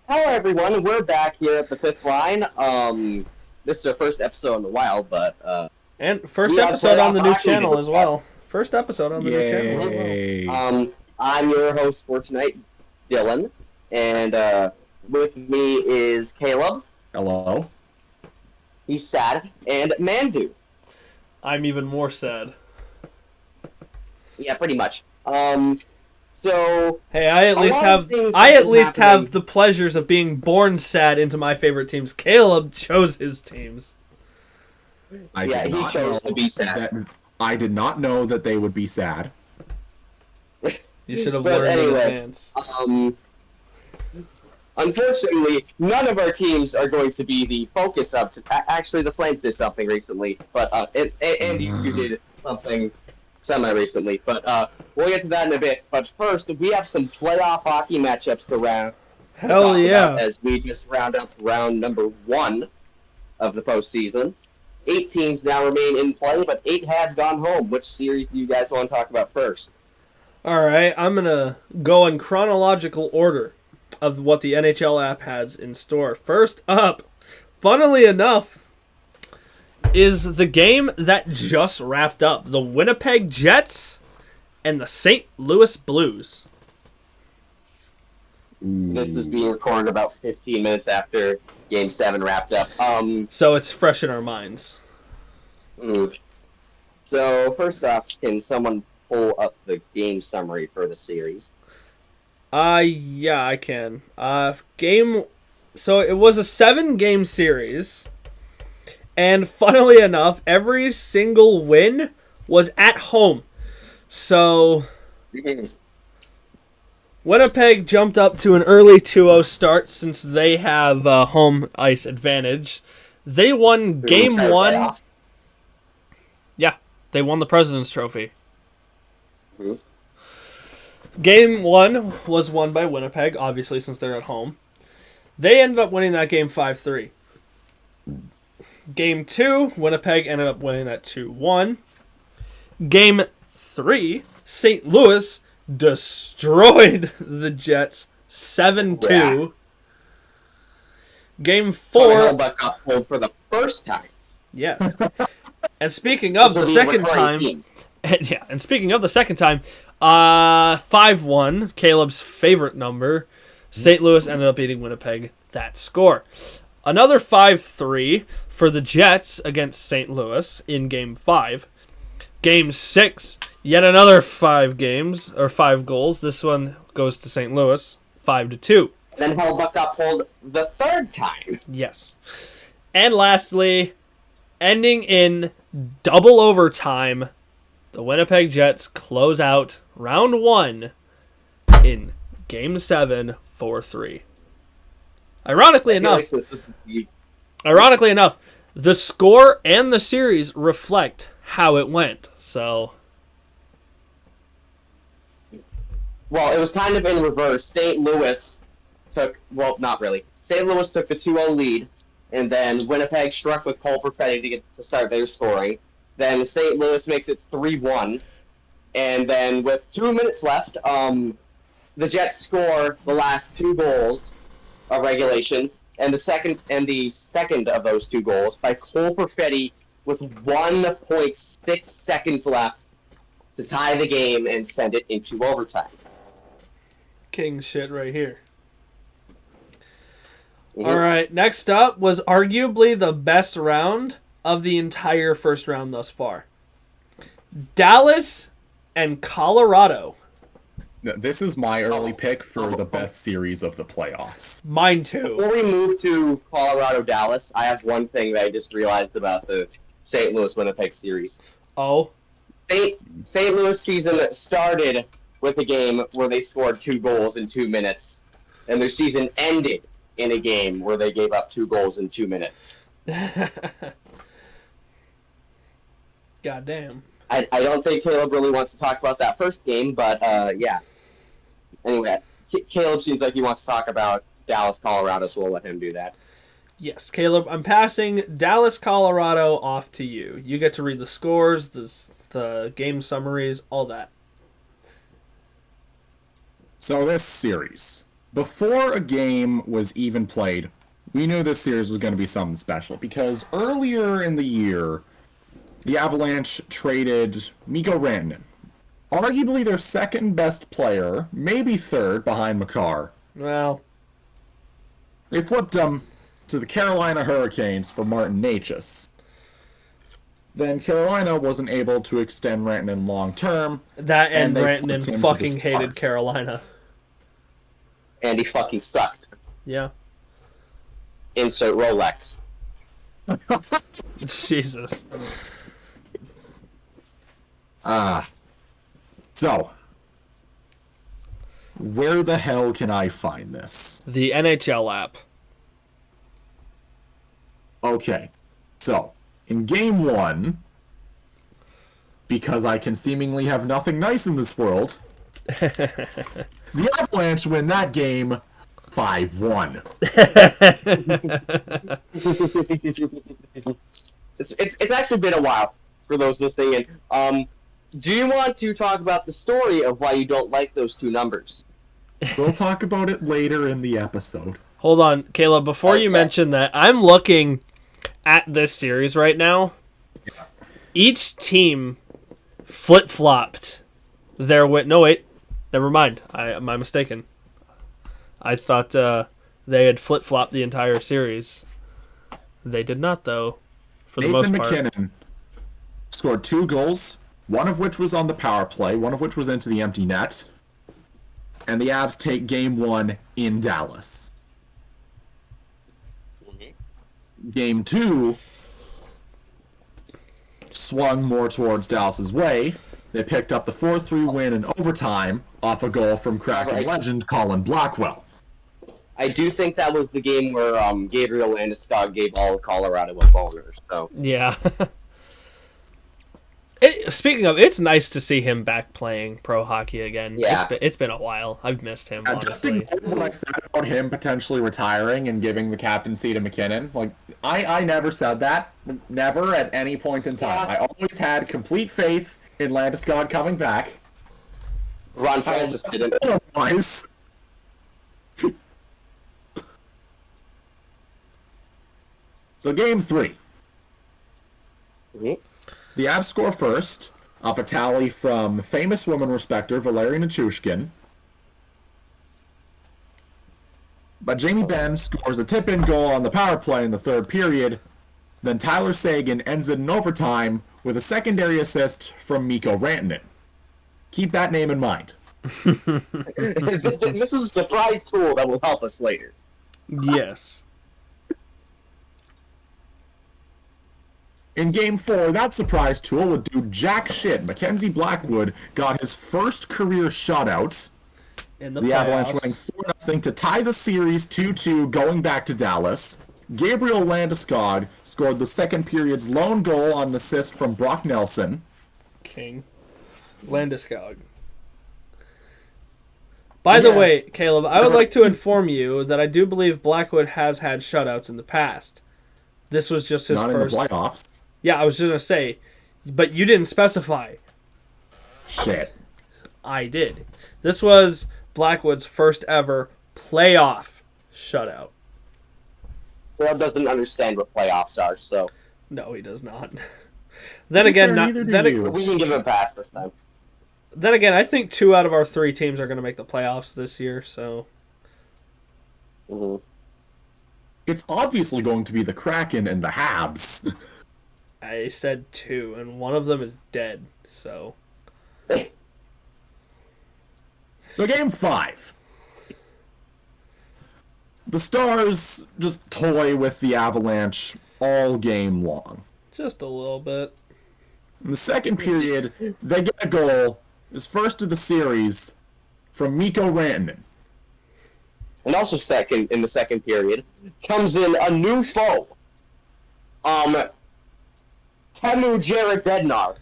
Hello, everyone. We're back here at the fifth line. This is our first episode in a while, but And first we have episode on playoff the new hockey to channel as discuss. well. First episode on the new channel as well. Yay. I'm your host for tonight, Dillon, and with me is Kaleb. Hello. He's sad, and Mandu. I'm even more sad. Yeah, pretty much. So Hey, I at A least lot of have things I have at been least happening. have the pleasures of being born sad into my favorite teams. Caleb chose his teams. I Yeah, did he not chose know to be sad. That, I did not know that they would be sad. You should have But learned in anyway, advance. Unfortunately, none of our teams are going to be the focus of. Actually, the Flames did something recently, but and you two did something semi-recently. But we'll get to that in a bit. But first, we have some playoff hockey matchups to Hell talk yeah. about as we just round up round number 1 of the postseason. 8 teams now remain in play, but 8 have gone home. Which series do you guys want to talk about first? Alright, I'm gonna go in chronological order of what the NHL app has in store. First up, funnily enough, is the game that just wrapped up. The Winnipeg Jets and the St. Louis Blues. This is being recorded about 15 minutes after Game 7 wrapped up. So it's fresh in our minds. So, first off, can someone pull up the game summary for the series? Yeah, I can. So it was a 7-game series. And funnily enough, every single win was at home. So Winnipeg jumped up to an early 2-0 start since they have home ice advantage. They won game 1. Playoffs. Yeah, they won the President's Trophy. Mhm. Game 1 was won by Winnipeg, obviously, since they're at home. They ended up winning that game 5-3. Game 2, Winnipeg ended up winning that 2-1. Game 3, St. Louis destroyed the Jets 7-2. Game 4, Hellbuck got pulled for the first time. yeah. And speaking of This will the be a second recurring time, theme. and speaking of the second time, 5-1, Caleb's favorite number. St. Louis ended up beating Winnipeg that score. Another 5-3 for the Jets against St. Louis in Game 5. Game 6, yet another 5 goals. This one goes to St. Louis, 5-2. Then Hellbuck got pulled the third time. Yes. And lastly, ending in double overtime, the Winnipeg Jets close out round 1 in Game 7, 4-3. Ironically I feel like enough, this is the- the score and the series reflect how it went. So, Well, it was kind of in reverse. St. Louis took, well, not really. St. Louis took the 2-0 lead, and then Winnipeg struck with Cole Perfetti to start their scoring. Then St. Louis makes it 3-1, and then with 2 minutes left, the Jets score the last 2 goals of regulation, and the second of those 2 goals by Cole Perfetti with 1.6 seconds left to tie the game and send it into overtime. king shit right here. Mhm. All right, next up was arguably the best round of the entire first round thus far. Dallas and Colorado. No, this is my early pick for the best series of the playoffs. Mine too. Before we move to Colorado Dallas, I have one thing that I just realized about the St. Louis Winnipeg series. Oh, St. Louis season started with a game where they scored 2 goals in 2 minutes, and their season ended in a game where they gave up 2 goals in 2 minutes. goddamn. I don't think Caleb really wants to talk about that first game, but yeah. Anyway, Caleb seems like he wants to talk about Dallas, Colorado, so we'll let him do that. Yes, Caleb, I'm passing Dallas, Colorado off to you. You get to read the scores, the game summaries, all that. So this series, before a game was even played, we knew this series was going to be something special because earlier in the year, the Avalanche traded Mikko Rantanen, arguably their second best player, maybe third behind Makar. Well, They flipped him to the Carolina Hurricanes for Martin Necas. Then Carolina wasn't able to extend Rantanen long term. that and they flipped him Rantanen to the fucking hated Stars. Carolina. And he fucking sucked. Yeah. Insert Rolex. Jesus. So, where the hell can I find this? The NHL app. Okay, so, in game 1, because I can seemingly have nothing nice in this world, the Avalanche win that game 5-1. It's actually been a while for those listening in. Do you want to talk about the story of why you don't like those two numbers? We'll talk about it later in the episode. Hold on, Caleb, before you Okay. mention that, I'm looking at this series right now. Each team flip-flopped their win. No, wait. Never mind. Am I mistaken? I thought they had flip-flopped the entire series. They did not, though, for the Nathan most part. McKinnon scored 2 goals, one of which was on the power play, one of which was into the empty net. And the Avs take game 1 in Dallas. Game 2 swung more towards Dallas's way. They picked up the 4-3 win in overtime off a goal from Kraken Right. legend Colin Blackwell. I do think that was the game where Gabriel Landeskog gave all of Colorado a boner. So Yeah. Speaking of, it's nice to see him back playing pro hockey again. Yeah. It's been a while. I've missed him, Just honestly. ignore what I said about him potentially retiring and giving the captaincy to McKinnon. Like, I never said that. Never at any point in time. I always had complete faith in Landeskog coming back. Ron Francis didn't. Otherwise. So game 3. Mhm. The Avs score first, off a tally from famous woman respecter Valeri Nichushkin. But Jamie Benn scores a tip-in goal on the power play in the third period. Then Tyler Seguin ends it in overtime with a secondary assist from Mikko Rantanen. Keep that name in mind. This is a surprise tool that will help us later. Yes. In Game 4, that surprise tool would do jack shit. Mackenzie Blackwood got his first career shutout. In the The Avalanche winning playoffs. 4-0 to tie the series 2-2 going back to Dallas. Gabriel Landeskog scored the second period's lone goal on an assist from Brock Nelson. King. Landeskog. By the Yeah. way, Caleb, I would like to inform you that I do believe Blackwood has had shutouts in the past. This was just his Not first. in the playoffs. Yeah, I was just going to say, but you didn't specify. Shit. I did. This was Blackwood's first ever playoff shutout. Rob doesn't understand what playoffs are, so No, he does not. Then again, neither do you. we can give him a pass this time. then again, I think 2 out of our 3 teams are going to make the playoffs this year. So Mhm. It's obviously going to be the Kraken and the Habs. I said 2, and one of them is dead. So So Game 5. The Stars just toy with the Avalanche all game long. just a little bit. In the second period, they get a goal, his first of the series, from Mikko Rantanen. And also second in the second period comes in a new foe. Temu Jarrett Bednar.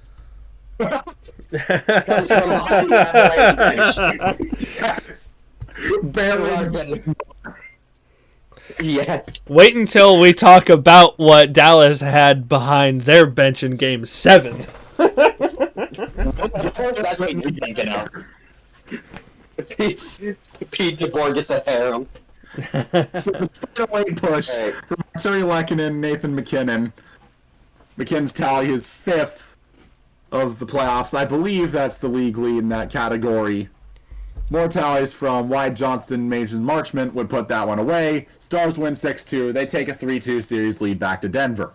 Comes from behind the Avalanche bench. Yes! Barely. Yes. Wait until we talk about what Dallas had behind their bench in Game 7. That's what you're thinking of. Pete DeBoer gets a harem. So despite a late push Right. from Terry Lehkonen, Nathan McKinnon, McKinnon's tally is 5th of the playoffs. I believe that's the league lead in that category. More tallies from Wyatt Johnston, Mason Marchment would put that one away. Stars win 6-2. They take a 3-2 series lead back to Denver.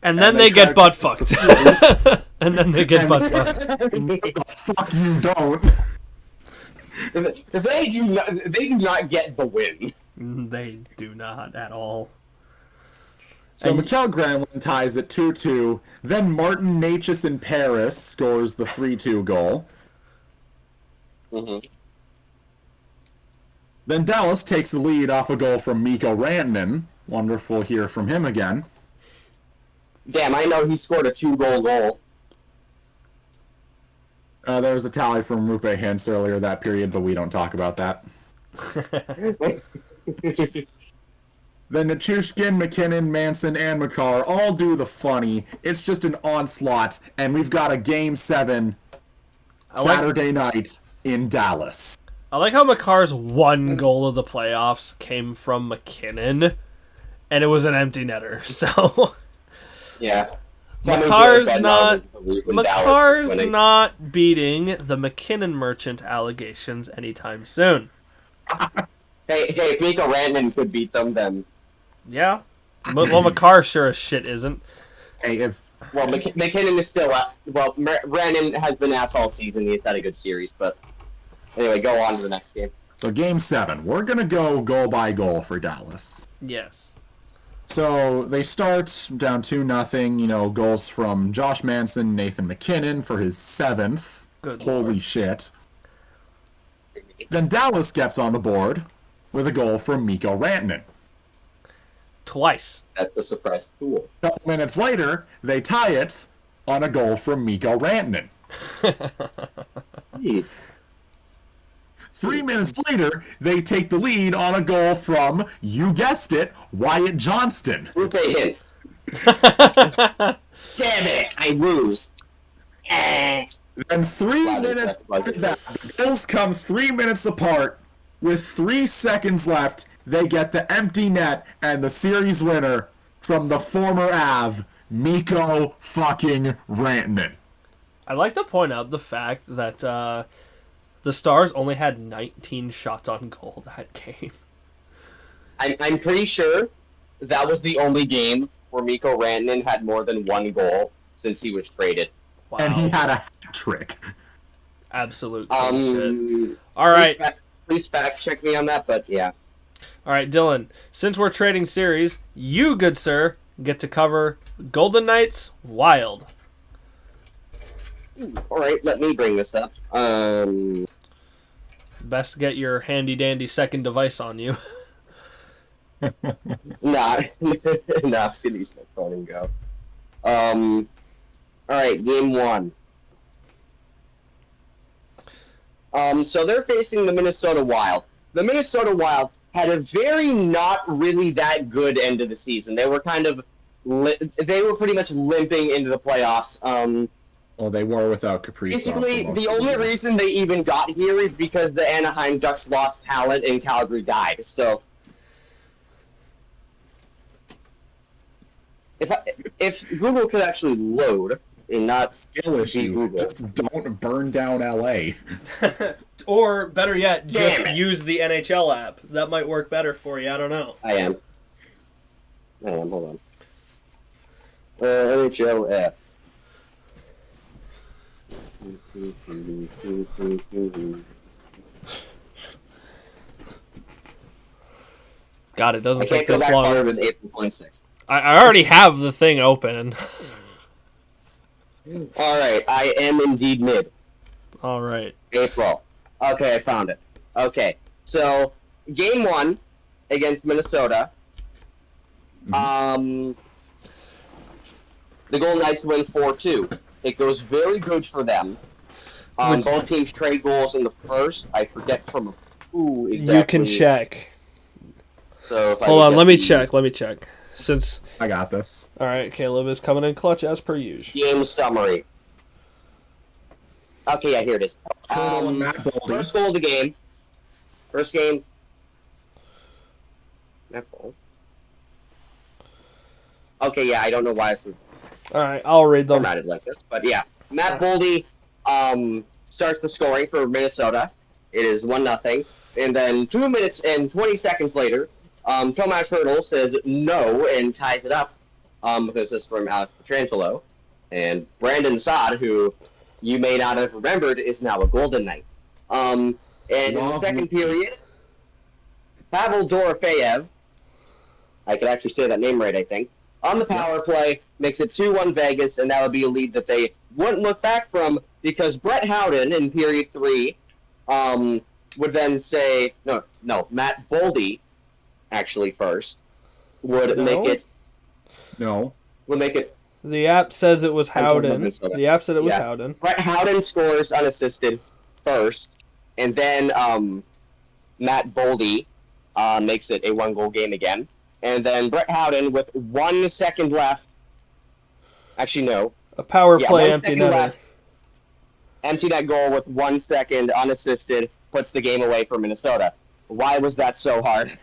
And then they they get try butt to- fucked. And then they get butt fucked. The fuck you don't. They do not get the win. They do not at all. So Mikhail Granlund ties at 2-2. Then Martin Necas in Paris scores the 3-2 goal. Mm-hmm. Then Dallas takes the lead off a goal from Mikko Rantanen. Wonderful hear from him again. Damn, I know he scored a 2-goal goal. There was a tally from Rupe Hintz earlier that period, but we don't talk about that. Then Nichushkin, McKinnon, Manson, and Makar all do the funny. It's just an onslaught, and we've got a Game 7 Saturday night in Dallas. I like how Makar's one goal of the playoffs came from McKinnon, and it was an empty netter. So Yeah. Makar's not Makar's not beating the McKinnon merchant allegations anytime soon. Hey, if Mikko Rantanen could beat them, then Yeah. Well, Makar sure as shit isn't. Hey, if McKinnon is still Rantanen has been ass all season. He's had a good series, but anyway, go on to the next game. so Game 7, we're gonna go goal by goal for Dallas. Yes. So they start down 2-0. You know, goals from Josh Manson, Nathan McKinnon for his 7th. Good Holy lord. shit. Then Dallas gets on the board with a goal from Mikko Rantanen. Twice. That's the suppressed tool. A couple minutes later, they tie it on a goal from Mikko Rantanen. 3 minutes later, they take the lead on a goal from, you guessed it, Wyatt Johnston. Rupe Hintz. Damn it! I lose. And 3 Wow, minutes that's after bugging. that, the goals come 3 minutes apart. With 3 seconds left, they get the empty net and the series winner from the former Av, Mikko fucking Rantanen. I'd like to point out the fact that the Stars only had 19 shots on goal that game. I'm pretty sure that was the only game where Mikko Rantanen had more than one goal since he was traded. Wow. And he had a hat trick. Absolute shit. All All right. Please fact check me on that, but yeah. All right, Dillon. Since we're trading series, you, good sir, get to cover Golden Knights Wild. All right, let me bring this up. Best get your handy dandy second device on you. Nah, I'm just gonna use my phone and go. All right, game 1. So they're facing the Minnesota Wild. The Minnesota Wild had a very not really that good end of the season. They were kind of, they were pretty much limping into the playoffs. Well, they were without Kaprizov. Basically, for most the of only year. reason they even got here is because the Anaheim Ducks lost talent and Calgary died. So, if Google could actually load and not Skill issue. Google. Just don't burn down LA. Or, better yet, just Damn it. use the NHL app. That might work better for you. I don't know. I am. Hold on. NHL. God, it doesn't I take can't go this back long. farther than April 26th. I already have the thing open. Alright, I am indeed mid. All right. April. Okay, I found it. Okay, so game 1 against Minnesota. The Golden Knights win 4-2. It goes very good for them. Both teams trade goals in the first. I forget from who exactly. You can check. So if I Hold could on, get let me the check. Let me check. Since I got this. all right, Caleb is coming in clutch as per usual. Game summary. Okay, yeah, here it is. Turtle and Matt Boldy. First goal of the game. First game. Matt Boldy. Okay, yeah, I don't know why this is All right, I'll read them. formatted like this, but yeah, Matt Boldy starts the scoring for Minnesota. It is 1-0, and then 2 minutes and 20 seconds later, Tomas Hertl says no and ties it up because this is from Alex Petrangelo, and Brandon Saad, who you may not have remembered, is now a Golden Knight. And in the second period, Pavel Dorofeyev, I could actually say that name right, I think, on the power play, makes it 2-1 Vegas, and that would be a lead that they wouldn't look back from because Brett Howden in period 3 would then say, no, Matt Boldy, actually first, would make it. No. Would make it. The app says it was Howden. The app said it was Howden. Brett Howden scores unassisted first, and then Matt Boldy makes it a 1-goal game again. And then Brett Howden with 1 second left. Actually, no. A power play empty netter. Empty net goal with 1 second unassisted puts the game away for Minnesota. Why was that so hard?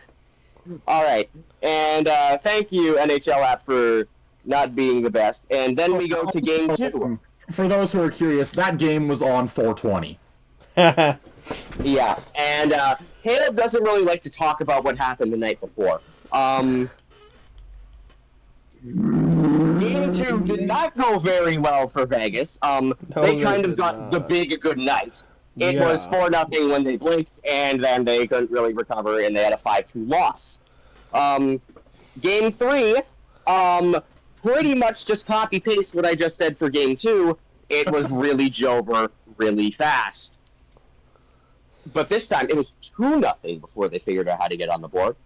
All right. And thank you, NHL app, for not being the best. And then we go to game 2. For those who are curious, that game was on 420. Yeah. And Kaleb doesn't really like to talk about what happened the night before. Game 2 did not go very well for Vegas. They kind of got the big good night. It was 4-0 when they blinked, and then they couldn't really recover, and they had a 5-2 loss. Game 3, pretty much just copy-paste what I just said for Game 2. It was really over really fast. But this time, it was 2-0 before they figured out how to get on the board.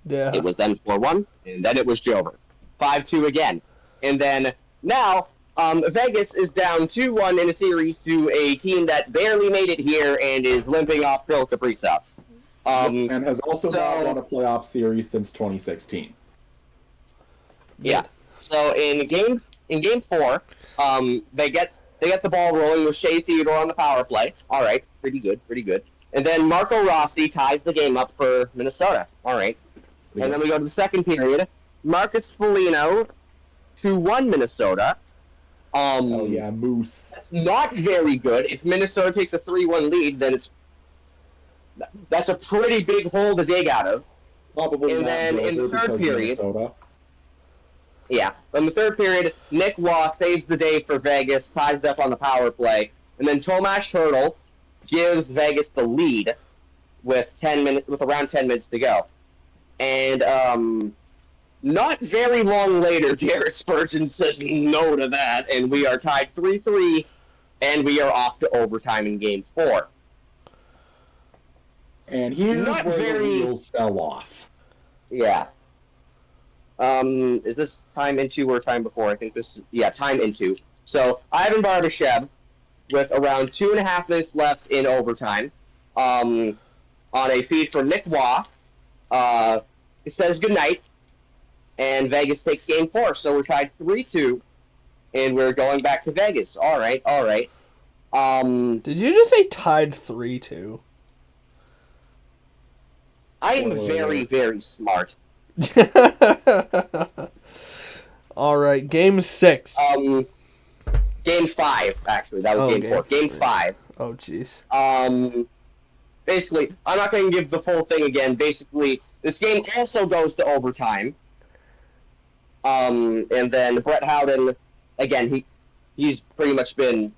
Yeah. It was then 4-1, and then it was Jover. 5-2 again. And then now, Vegas is down 2-1 in a series to a team that barely made it here and is limping off Phil Kaprizov. And has also not won a playoff series since 2016. Yeah. So in game 4, they get the ball rolling with Shea Theodore on the power play. All right, pretty good. And then Marco Rossi ties the game up for Minnesota. All right. And then we go to the second period. Marcus Foligno, 2-1 Minnesota. Moose. Not very good. If Minnesota takes a 3-1 lead, then that's a pretty big hole to dig out of. Probably and not then in the third period, Minnesota. Yeah, in the third period, Nick Waugh saves the day for Vegas, ties it up on the power play, and then Tomas Hertl gives Vegas the lead with around 10 minutes to go. And not very long later, Jared Spurgeon says no to that, and we are tied 3-3, and we are off to overtime in Game 4. And here's where the wheels fell off. Yeah. Is this time into or time before? I think this is, time into. So, Ivan Barbashev, with around 2.5 minutes left in overtime, on a feed for Nick Waugh, it says goodnight, and Vegas takes Game 4, so we're tied 3-2, and we're going back to Vegas. All right. Did you just say tied 3-2? I am very, very smart. All right, Game 6. Game 5, actually. That was Game 4. Game 5. Oh, jeez. Basically, I'm not going to give the full thing again. Basically, this game also goes to overtime. And then Brett Howden, again, he's pretty much been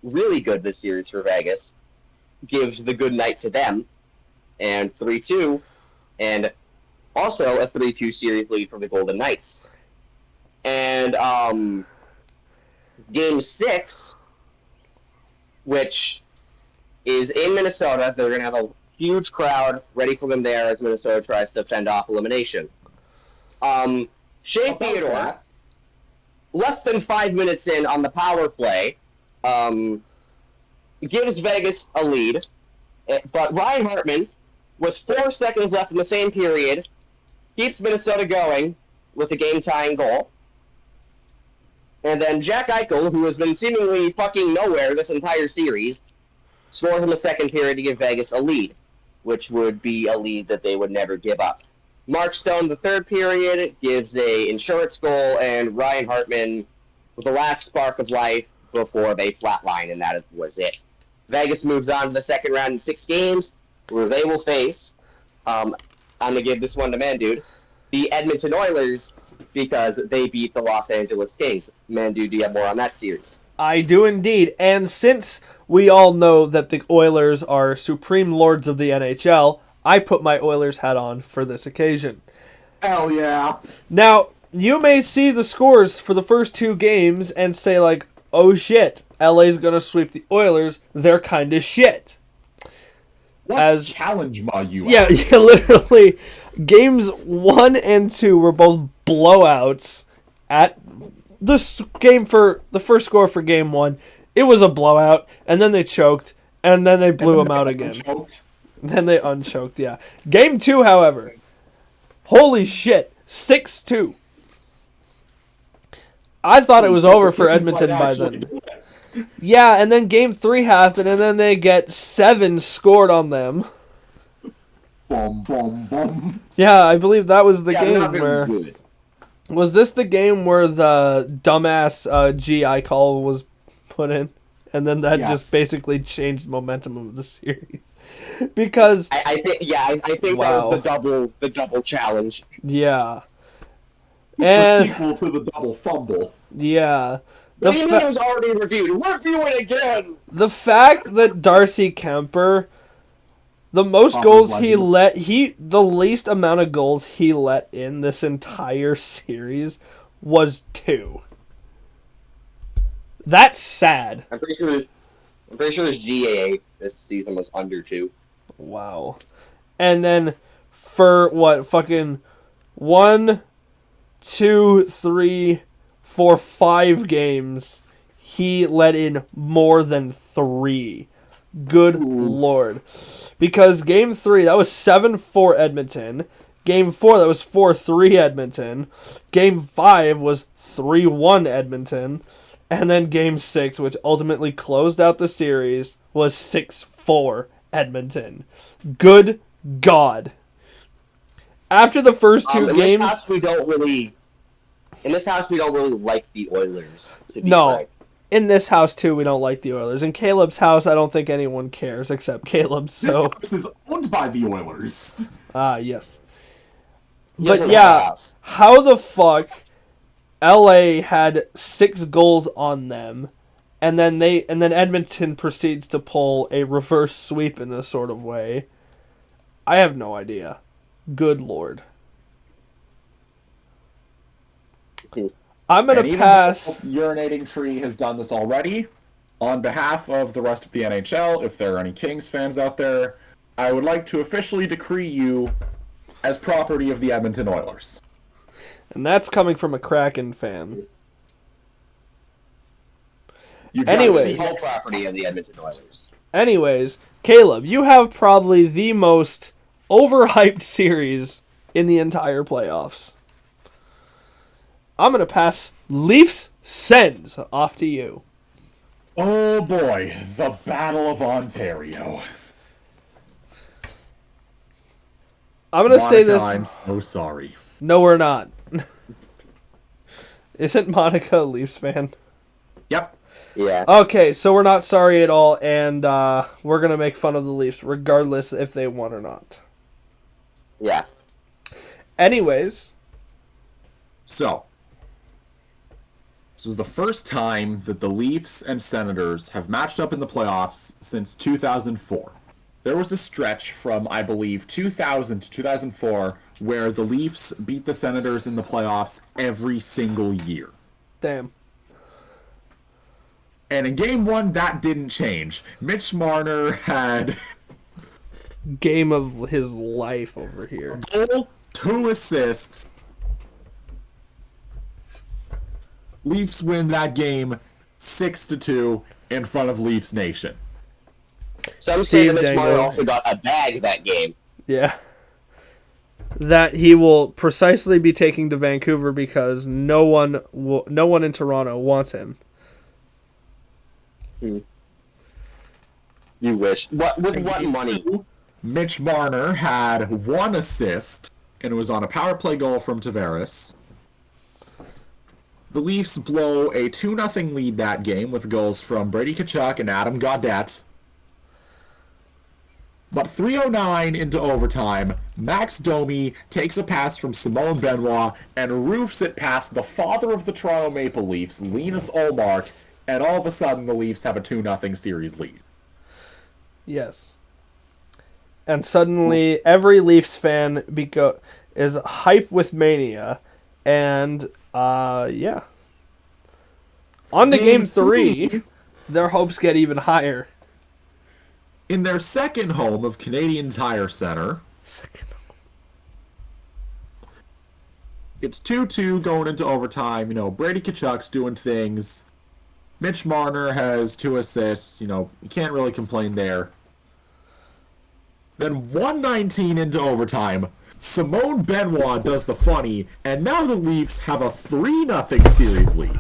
really good this series for Vegas. Gives the good night to them. And 3-2. And also a 3-2 series lead for the Golden Knights. And Game 6, which is in Minnesota. They're going to have a huge crowd ready for them there as Minnesota tries to fend off elimination. Shea Theodore, less than 5 minutes in on the power play, gives Vegas a lead. But Ryan Hartman, with 4 seconds left in the same period, keeps Minnesota going with a game-tying goal. And then Jack Eichel, who has been seemingly fucking nowhere this entire series, scored in the second period to give Vegas a lead, which would be a lead that they would never give up. Mark Stone, the third period, gives a insurance goal, and Ryan Hartman with the last spark of life before they flatline, and that was it. Vegas moves on to the second round in 6 games, where they will face, I'm going to give this one to Mandude, the Edmonton Oilers, because they beat the Los Angeles Kings. Mandude, do you have more on that series? I do indeed. And since we all know that the Oilers are supreme lords of the NHL, I put my Oilers hat on for this occasion. Hell yeah. Now, you may see the scores for the first 2 games and say, like, oh shit, LA's gonna sweep the Oilers. They're kind of shit. Let's challenge my US. Yeah, literally, games 1 and 2 were both blowouts. At this game for the first score for game 1, it was a blowout, and then they choked, and then they blew them out again. Choked. Then they unchoked, yeah. Game 2, however, holy shit, 6-2. I thought it was over for Edmonton by then. Yeah, and then game 3 happened, and then they get 7 scored on them. Boom, boom, boom. Yeah, I believe that was the Yeah, game where... Was this the game where the dumbass GI call was put in? And then that just basically changed momentum of the series. Because... I think Wow. that was the double challenge. Yeah. The And... sequel to the double fumble. Yeah. What do you mean it was already reviewed? Review it again! The fact that Darcy Kemper, the most goals he let, the least amount of goals he let in this entire series was 2. That's sad. I'm pretty sure his GAA this season was under 2. Wow. And then for what, fucking 1, 2, 3, 4, 5 games, he let in more than 3. Good lord. Because game 3, that was 7-4 Edmonton. Game 4, that was 4-3 Edmonton. Game 5 was 3-1 Edmonton. And then game 6, which ultimately closed out the series, was 6-4 Edmonton. Good God. After the first 2 games... In this house, we don't really like the Oilers, to be No. frank. In this house, too, we don't like the Oilers. In Caleb's house, I don't think anyone cares except Caleb, so... This house is owned by the Oilers. Yes. He But doesn't have a yeah, house. how the fuck LA had 6 goals on them, and then Edmonton proceeds to pull a reverse sweep in this sort of way? I have no idea. Good lord. I'm gonna pass. Urinating Tree has done this already. On behalf of the rest of the NHL, if there are any Kings fans out there, I would like to officially decree you as property of the Edmonton Oilers. And that's coming from a Kraken fan. You've Anyways. Whole property of the Edmonton Oilers. Anyways, Caleb, you have probably the most overhyped series in the entire playoffs. I'm going to pass Leafs Sens off to you. Oh boy, the Battle of Ontario. I'm going to say this. I'm so sorry. No, we're not. Isn't Monica a Leafs fan? Yep. Yeah. Okay, so we're not sorry at all, and we're going to make fun of the Leafs regardless if they won or not. Yeah. Anyways. So, this was the first time that the Leafs and Senators have matched up in the playoffs since 2004. There was a stretch from, I believe, 2000 to 2004 where the Leafs beat the Senators in the playoffs every single year. Damn. And in Game 1, that didn't change. Mitch Marner had... Game of his life over here. a goal, 2 assists. Leafs win that game 6-2 in front of Leafs Nation. Some say Steve that Mitch Marner Dangle. also got a bag that game. Yeah. that he will precisely be taking to Vancouver because no one in Toronto wants him. You wish. With what money? Mitch Marner had 1 assist, and it was on a power play goal from Tavares. The Leafs blow a 2-0 lead that game with goals from Brady Tkachuk and Adam Gaudette. But 3:09 into overtime, Max Domi takes a pass from Simone Benoit and roofs it past the father of the Toronto Maple Leafs, Linus Ullmark, and all of a sudden the Leafs have a 2-0 series lead. Yes. And suddenly every Leafs fan is hype with mania. And, yeah. On to Game 3, their hopes get even higher. In their second home of Canadian Tire Center, it's 2-2 going into overtime. Brady Tkachuk's doing things. Mitch Marner has 2 assists. You can't really complain there. Then 1:19 into overtime, Simone Benoit does the funny, and now the Leafs have a 3-0 series lead.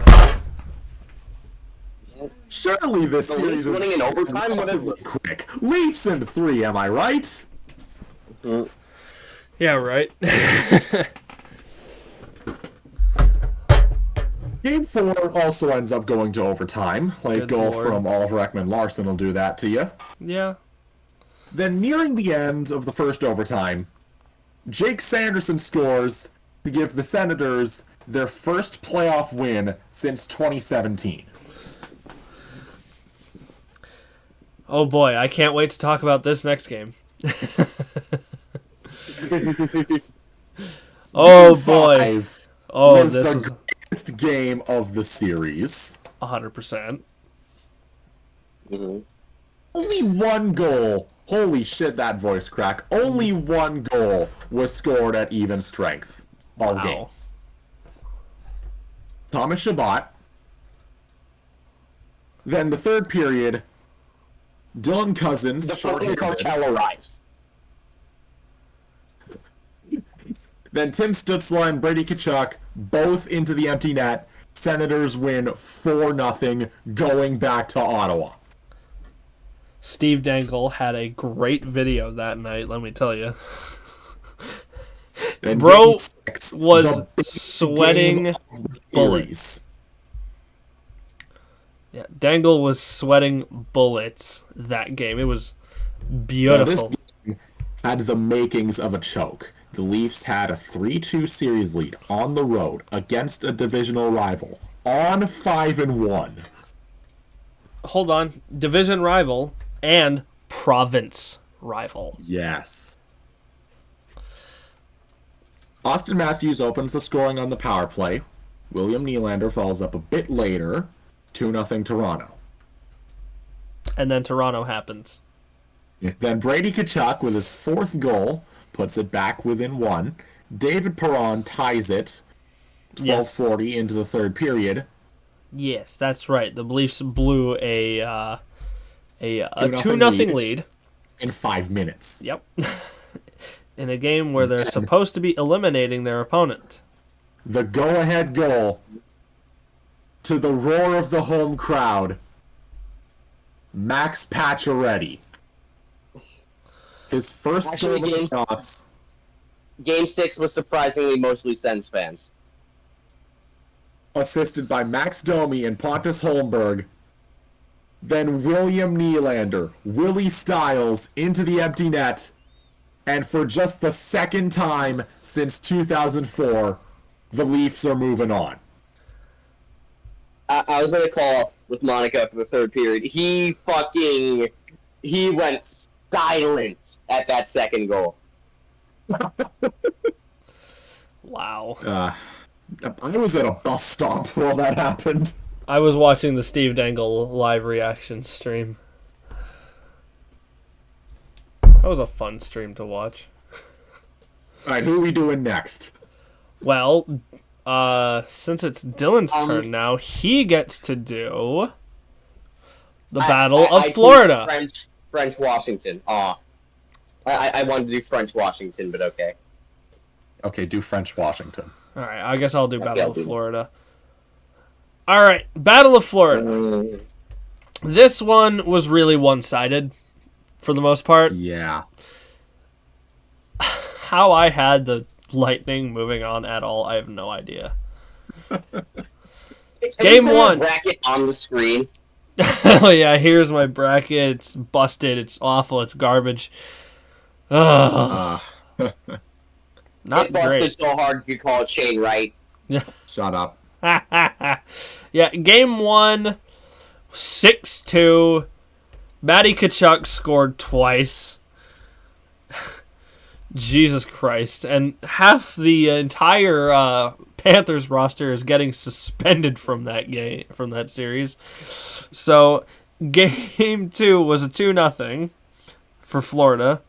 Surely this series is winning in overtime. What is this? Quick. Leafs in 3, am I right? Mm-hmm. Yeah, right. Game 4 also ends up going to overtime. Good Goal Lord. from Oliver Ekman-Larsson will do that to you. Yeah. Then nearing the end of the first overtime, Jake Sanderson scores to give the Senators their first playoff win since 2017. Oh boy, I can't wait to talk about this next game. Oh boy. 5 Oh, was this the was greatest game of the series. 100%. Mm-hmm. Only 1 goal. Holy shit, that voice crack. Only 1 goal was scored at even strength all game. Wow. Thomas Chabot. Then the third period, Dillon Cousins, The fucking short-handed. cartel arrives. Then Tim Stützle and Brady Tkachuk, both into the empty net. Senators win 4-0, going back to Ottawa. Steve Dangle had a great video that night, let me tell you. And Bro Game 6, was the biggest sweating game of the bullets. series. Yeah, Dangle was sweating bullets that game. It was beautiful. Now, this game had the makings of a choke. The Leafs had a 3-2 series lead on the road against a divisional rival on 5-1. Hold on. Division rival and province rival. Yes. Austin Matthews opens the scoring on the power play. William Nylander follows up a bit later. 2-0 Toronto. And then Toronto happens. Then Brady Tkachuk with his 4th goal puts it back within 1. David Perron ties it 12:40 into the third period. Yes, that's right. The Leafs blew a 2-0 2-0 lead. In 5 minutes. Yep. In a game where they're supposed to be eliminating their opponent. The go-ahead goal to the roar of the home crowd. Max Pacioretty. His first Actually, goal in the playoffs. Game 6 was surprisingly mostly Sens fans. Assisted by Max Domi and Pontus Holmberg. Then William Nylander, Willie Stiles into the empty net. And for just the second time since 2004, the Leafs are moving on. I was going to call up with Monica for the third period. He went silent at that second goal. Wow. I was at a bus stop while that happened. I was watching the Steve Dangle live reaction stream. That was a fun stream to watch. Alright, who are we doing next? Well, since it's Dillon's turn now, he gets to do the Battle of Florida. French Washington. Aw. I wanted to do French Washington, but okay. Okay, do French Washington. All right, I guess I'll do Battle I'll of do that. Florida. All right, Battle of Florida. Mm, This one was really one-sided for the most part. Yeah. How I had the Lightning moving on at all, I have no idea. Can Game you put one. a bracket on the screen? Oh yeah, here's my bracket. It's busted. It's awful. It's garbage. Ugh, not It busted great. so hard you could call it Shane Wright. Shut up. Yeah, game one, 6-2. Matty Tkachuk scored twice. Jesus Christ. And half the entire Panthers roster is getting suspended from that game, from that series. So, game 2 was a 2-0 for Florida.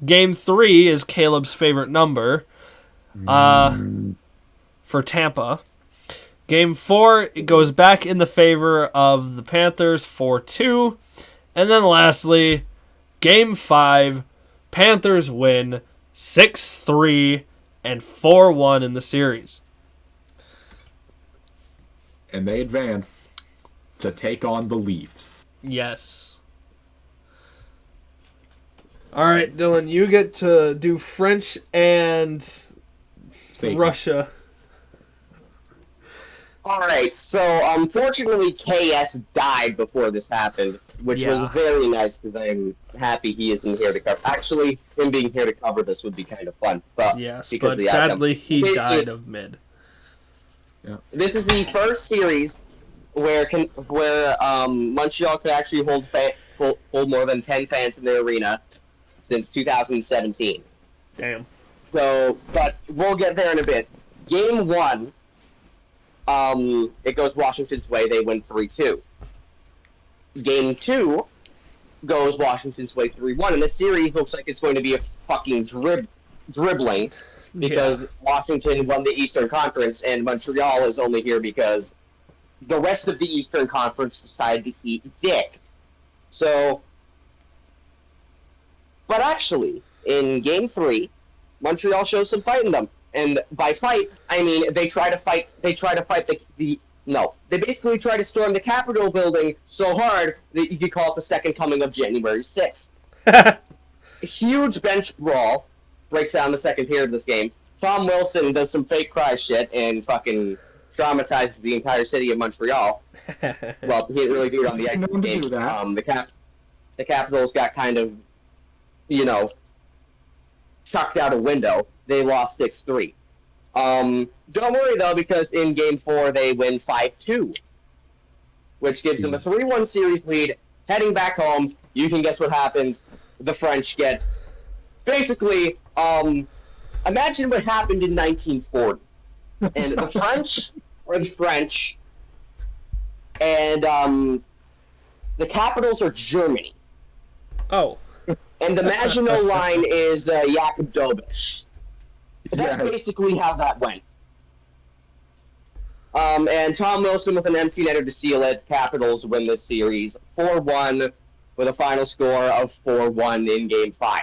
Game 3 is Caleb's favorite number for Tampa. Game 4, it goes back in the favor of the Panthers, 4-2. And then lastly, Game 5, Panthers win 6-3 and 4-1 in the series. And they advance to take on the Leafs. Yes. All right, Dylan, you get to do French and Satan. Russia. All right, so unfortunately, KS died before this happened, which Yeah. was very nice because I'm happy he isn't here to cover. Actually, him being here to cover this would be kind of fun, but Yes, because but of the outcome. sadly he This died is- of mid. This is the first series where Montreal could actually hold more than 10 fans in their arena since 2017. Damn. So, but we'll get there in a bit. Game 1. It goes Washington's way. They win 3-2. Game 2 goes Washington's way 3-1, and this series looks like it's going to be a fucking dribbling because Washington won the Eastern Conference, and Montreal is only here because the rest of the Eastern Conference decided to eat dick. So, but actually, in Game 3, Montreal shows some fight in them. And by fight, I mean they try to fight. They try to fight They basically try to storm the Capitol building so hard that you could call it the second coming of January 6th. A huge bench brawl breaks out in the second period of this game. Tom Wilson does some fake cry shit and fucking traumatizes the entire city of Montreal. Well, he didn't really do it on the ice known to game. do that. The Capitals got kind of, chucked out a window. They lost 6-3. Don't worry, though, because in Game 4, they win 5-2, which gives them a 3-1 series lead. Heading back home, you can guess what happens. The French get... Basically, imagine what happened in 1940. And the French are the French, and the Capitals are Germany. Oh. And the Maginot Line is Jakub Dobeš. That's Yes. basically how that went. And Tom Wilson with an empty netter to seal it. Capitals win this series 4-1 with a final score of 4-1 in Game 5.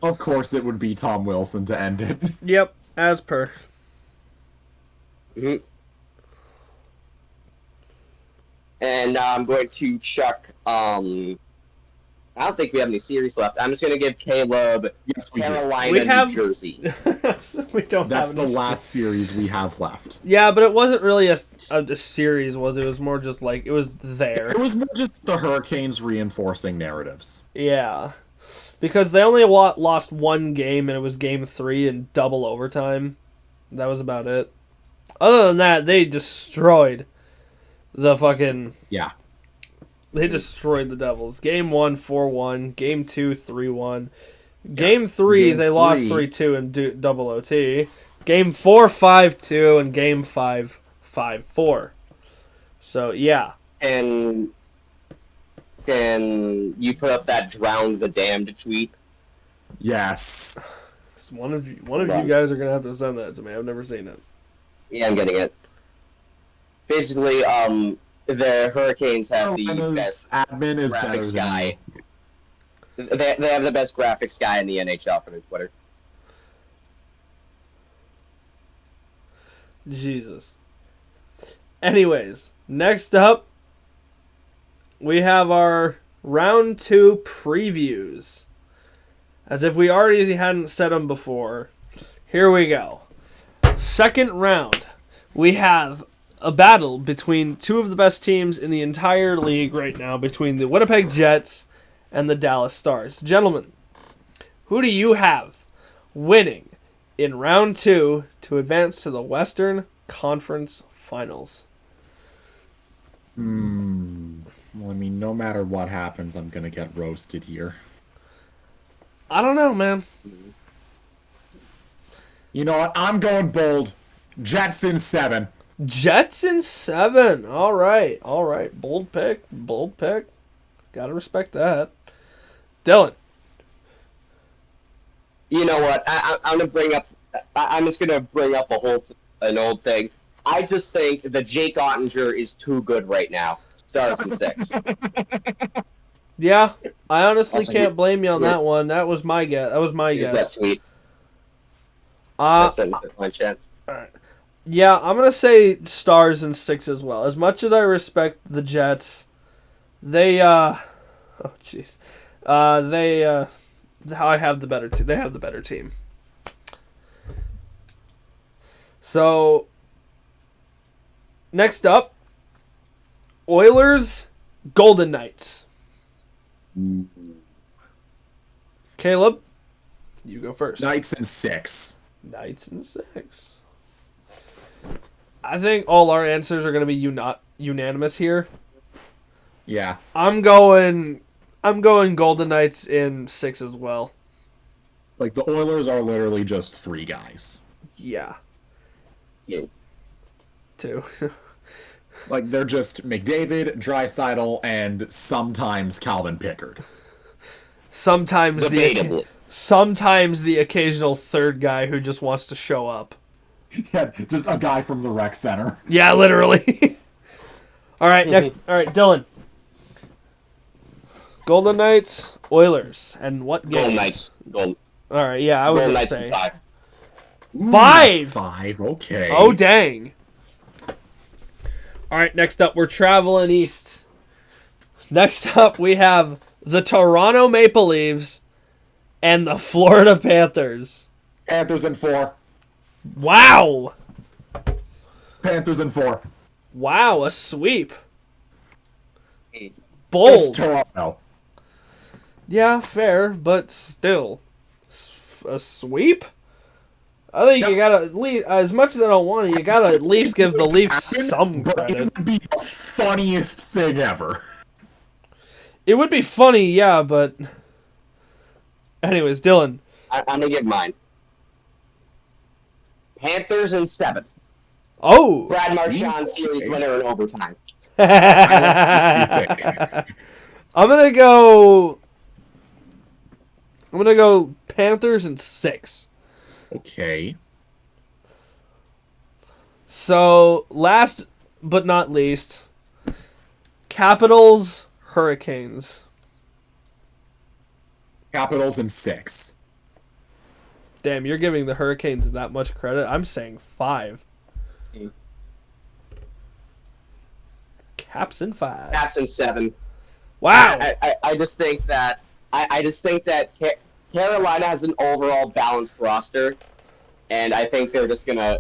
Of course, it would be Tom Wilson to end it. Yep, as per. Mm-hmm. And I'm going to chuck... I don't think we have any series left. I'm just going to give Kaleb Yes, we do. Carolina, We have- New Jersey. We don't That's have the any last series we have left. Yeah, but it wasn't really a series, was it? It was more just like, it was there. It was more just the Hurricanes reinforcing narratives. Yeah. Because they only lost one game, and it was Game 3 in double overtime. That was about it. Other than that, they destroyed the fucking... Yeah. They destroyed the Devils. Game 1, 4-1. Game 2, 3-1. Game 3, Game they lost 3. 3-2 in double OT. Game 4, 5-2. And Game 5, 5-4. So, yeah. And can you put up that drown the damned tweet? Yes. One of you guys are going to have to send that to me. I've never seen it. Yeah, I'm getting it. Basically, the Hurricanes have the Carolina's best admin is better graphics than guy. They have the best graphics guy in the NHL for their Twitter. Jesus. Anyways, next up, we have our round 2 previews. As if we already hadn't said them before. Here we go. Second round, we have a battle between two of the best teams in the entire league right now, between the Winnipeg Jets and the Dallas Stars. Gentlemen, who do you have winning in round 2 to advance to the Western Conference Finals? Well, I mean, no matter what happens, I'm gonna get roasted here. I don't know, man. You know what? I'm going bold. Jets in 7. Jets in 7. All right. Bold pick. Gotta respect that. Dillon. You know what? I'm gonna bring up. I'm just gonna bring up an old thing. I just think that Jake Ottinger is too good right now. Stars in 6. Yeah, I honestly Also, can't blame you on that one. That was my guess. Here's that guess. tweet. Uh, My chat. yeah, I'm gonna say Stars in 6 as well. As much as I respect the Jets, they I have the better team. They have the better team. So next up, Oilers, Golden Knights. Kaleb, you go first. Knights in 6. Knights in 6. I think all our answers are going to be unanimous here. Yeah. I'm going Golden Knights in 6 as well. Like, the Oilers are literally just 3 guys. Yeah. You. 2. Like, they're just McDavid, Draisaitl, and sometimes Calvin Pickard. Sometimes Debatably. sometimes the occasional third guy who just wants to show up. Yeah, just a guy from the rec center. Yeah, literally. All right, next. All right, Dylan. Golden Knights, Oilers, and what games? Golden Knights. All right, yeah, I was Golden gonna Knights say in 5. 5. 5, okay. Oh dang! All right, next up we're traveling east. Next up we have the Toronto Maple Leafs and the Florida Panthers. Panthers in 4. Wow! Panthers in 4. Wow, a sweep. It's Bold. Toronto. Yeah, fair, but still. A sweep? I think you gotta, at least, as much as I don't want to, you gotta at least give the Leafs some But credit. it would be the funniest thing ever. It would be funny, yeah, but... Anyways, Dylan. I'm gonna give mine. Panthers in 7. Oh! Brad Marchand series winner in overtime. You think? I'm gonna go Panthers in 6. Okay. So, last but not least, Capitals, Hurricanes. Capitals in 6. Damn, you're giving the Hurricanes that much credit. I'm saying 5. Caps in 5. Caps in 7. Wow. I just think that Carolina has an overall balanced roster, and I think they're just gonna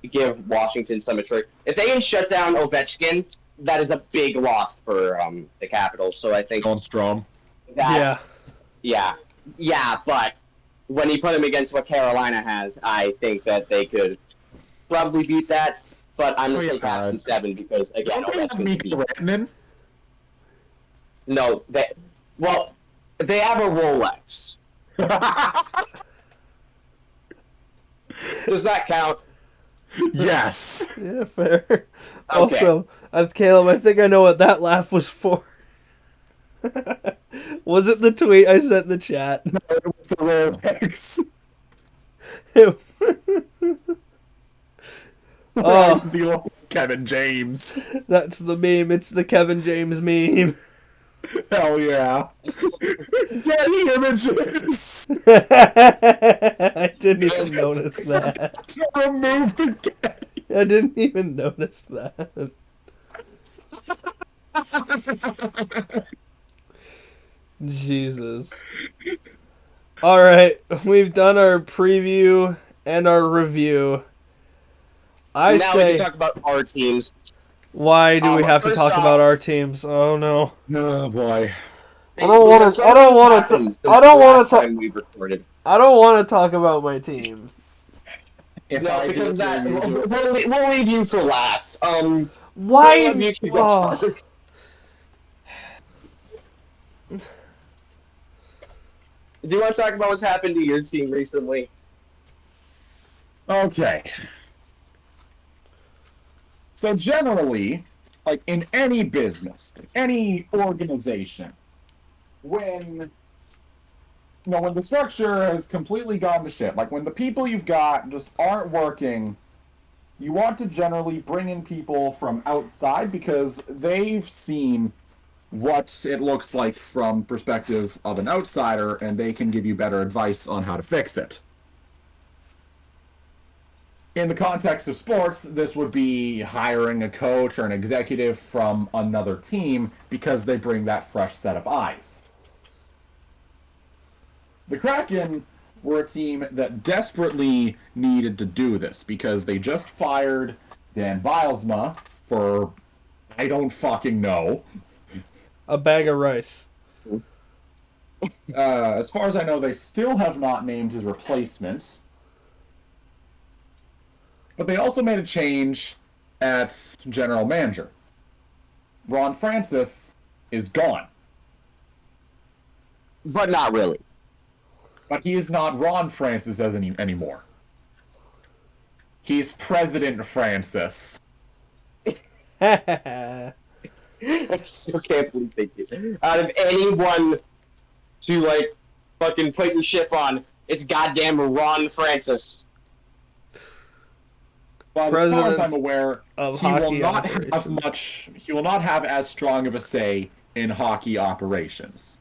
give Washington some maturity. If they can shut down Ovechkin, that is a big loss for the Capitals. So I think Going strong. that Yeah. yeah. But when you put them against what Carolina has, I think that they could probably beat that. But I'm just saying Caps in 7 because again, Don't they have Ovechkin's Mika Rantanen? No, they have a Rolex. Does that count? Yes. Yeah, fair. Also, Caleb, I think I know what that laugh was for. Was it the tweet I sent in the chat? No, it was the Rolex. Oh, Kevin James. that's the meme. It's the Kevin James meme. Hell yeah. Getty images. I didn't even notice that. To remove the Getty I didn't even notice that. Jesus. All right, we've done our preview and our review. I Now we can say, talk about our teams. why do we have to First talk off, about our teams? Oh no. Oh boy. I don't want because to. I something don't has want to. happened I since the don't want last to. time we recorded. I don't want to talk about my team. If No, I do because it, that you do it. we'll leave you for last. Why? Caleb, you can go Oh, first. Do you want to talk about what's happened to your team recently? Okay. So generally, like in any business, any organization, when when the structure has completely gone to shit, like when the people you've got just aren't working, you want to generally bring in people from outside because they've seen what it looks like from perspective of an outsider and they can give you better advice on how to fix it. In the context of sports, this would be hiring a coach or an executive from another team because they bring that fresh set of eyes. The Kraken were a team that desperately needed to do this because they just fired Dan Bilesma for I don't fucking know. a bag of rice. As far as I know, they still have not named his replacement. But they also made a change at general manager. Ron Francis is gone. But not really. But he is not Ron Francis anymore. He's President Francis. I still can't believe they did. Out of anyone to like fucking put your ship on, it's goddamn Ron Francis. But as far as I'm President aware, of he will hockey not have operations. much. He will not have as strong of a say in hockey operations.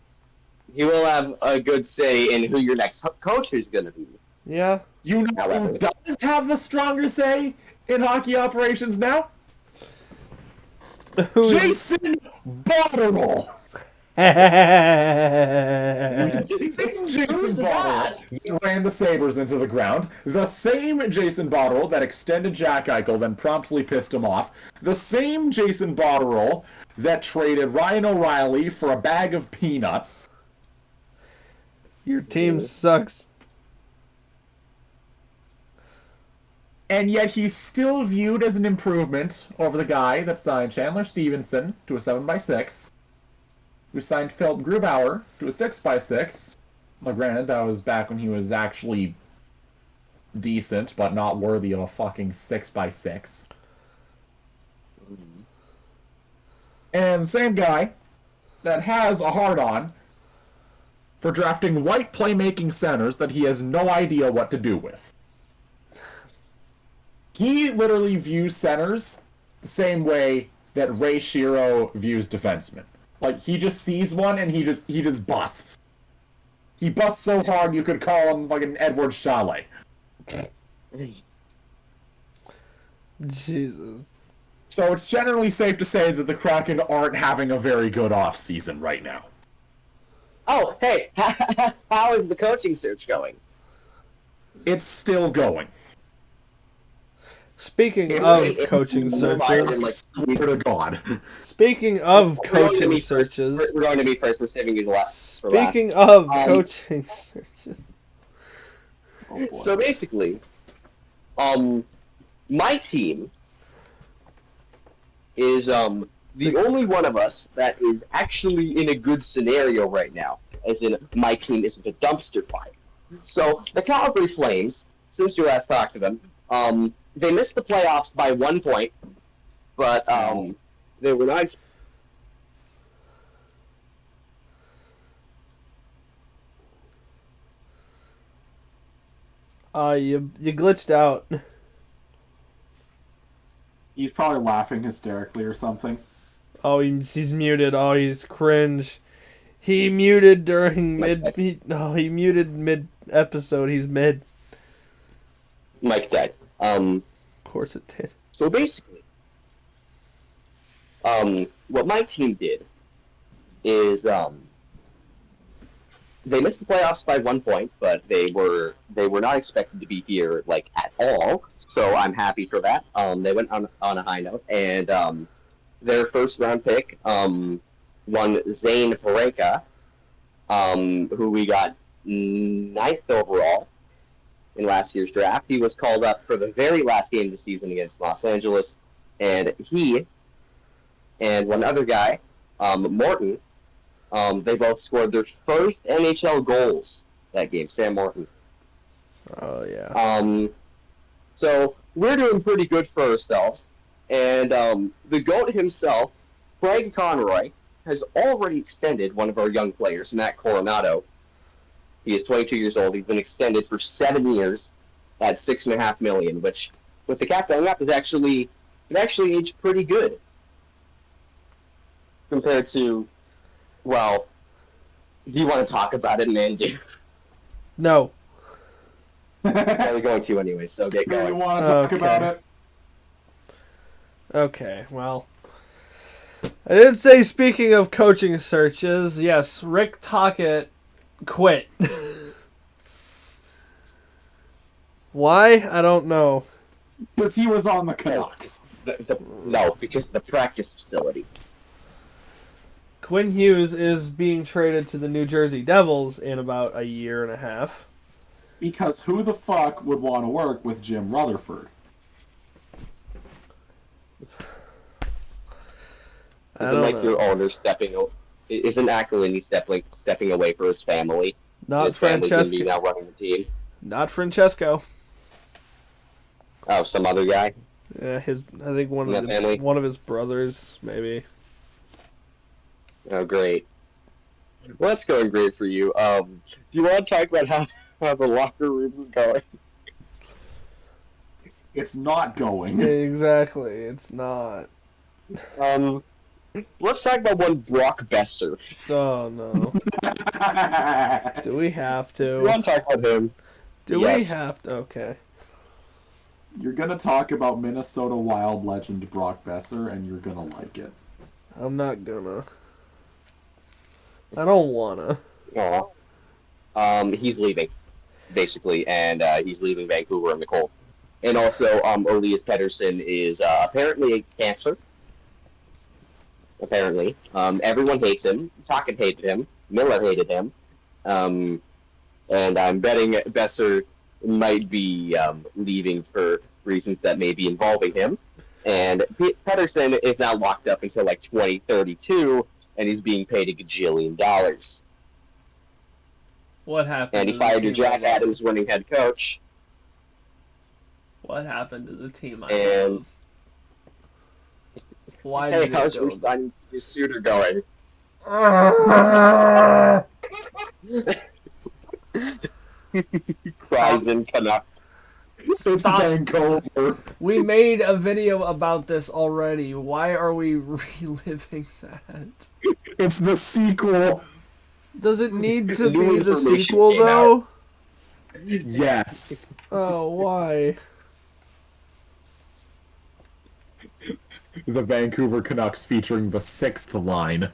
He will have a good say in who your next coach is going to be. Yeah. You know However, who does have a stronger say in hockey operations now? Jason Botterill. Jason Who's that? Botterill ran the Sabres into the ground. The same Jason Botterill that extended Jack Eichel, then promptly pissed him off. The same Jason Botterill that traded Ryan O'Reilly for a bag of peanuts. Your team sucks. And yet he's still viewed as an improvement over the guy that signed Chandler Stevenson to a 7x6, who signed Philip Grubauer to a 6x6. Now, granted, that was back when he was actually decent, but not worthy of a fucking 6x6. And the same guy that has a hard-on for drafting white playmaking centers that he has no idea what to do with. He literally views centers the same way that Ray Shero views defensemen. Like, he just sees one and he just busts. He busts so hard you could call him like an Edward Chalet. Jesus. So it's generally safe to say that the Kraken aren't having a very good off-season right now. Oh, hey, how is the coaching search going? It's still going. Speaking of coaching searches, Swear to God. speaking of We're going to coaching be first. searches, We're going to be first. We're saving you the last. For speaking of coaching searches, Oh, boy. So basically, my team is the only one of us that is actually in a good scenario right now. As in, my team isn't a dumpster fire. So the Calgary Flames, since you last talked to them, they missed the playoffs by 1 point, but they were not. you glitched out. He's probably laughing hysterically or something. Oh, he's muted. Oh, he's cringe. He muted during he muted mid episode. He's mid. Mike dead. Of course it did. So basically, what my team did is they missed the playoffs by 1 point, but they were not expected to be here like at all. So I'm happy for that. They went on a high note, and their first round pick, one Zane Pareka, who we got ninth overall in last year's draft. He was called up for the very last game of the season against Los Angeles, and he and one other guy, Morton, they both scored their first NHL goals that game. Sam Morton. Oh yeah. So we're doing pretty good for ourselves, and the GOAT himself, Craig Conroy, has already extended one of our young players, Matt Coronado. He is 22 years old. He's been extended for 7 years at $6.5 million, which, with the cap going up, it actually aged pretty good compared to. Well, do you want to talk about it, man? No. We're going to anyway, so get Do you going. want to talk about it? Okay, well, I did say, speaking of coaching searches, yes, Rick Tocchet quit. Why? I don't know. Because he was on the Canucks. No, because of the practice facility. Quinn Hughes is being traded to the New Jersey Devils in about a year and a half. Because who the fuck would want to work with Jim Rutherford? Isn't like your owner isn't actually stepping away for his family? Not his family's gonna be Francesco. now running the team. Not Francesco. Oh, some other guy. Yeah, I think one of his brothers, maybe. Oh, great. Well, that's going great for you. Do you want to talk about how the locker rooms is going? It's not going. Exactly, it's not. Let's talk about one Brock Besser. Oh no. Do we have to? You want to talk about him? Do Yes. we have to? Okay. You're gonna talk about Minnesota Wild legend Brock Besser, and you're gonna like it. I'm not gonna. I don't wanna. He's leaving, basically, and he's leaving Vancouver in the cold. And also, Elias Pettersson is apparently cancer. Apparently. Everyone hates him. Tocchet hated him. Miller hated him. And I'm betting Besser might be leaving for reasons that may be involving him. And Pettersson is now locked up until like 2032, and he's being paid a gajillion dollars. What happened? And he fired your Jack Adams winning head coach. What happened to the team I And love? Why hey, did how's it go? your suitor going? Cries in Canuck. It's Stop. Vancouver. We made a video about this already. Why are we reliving that? It's the sequel. Does it need to New be the information sequel came though? Yes. Oh, why? The Vancouver Canucks featuring the sixth line.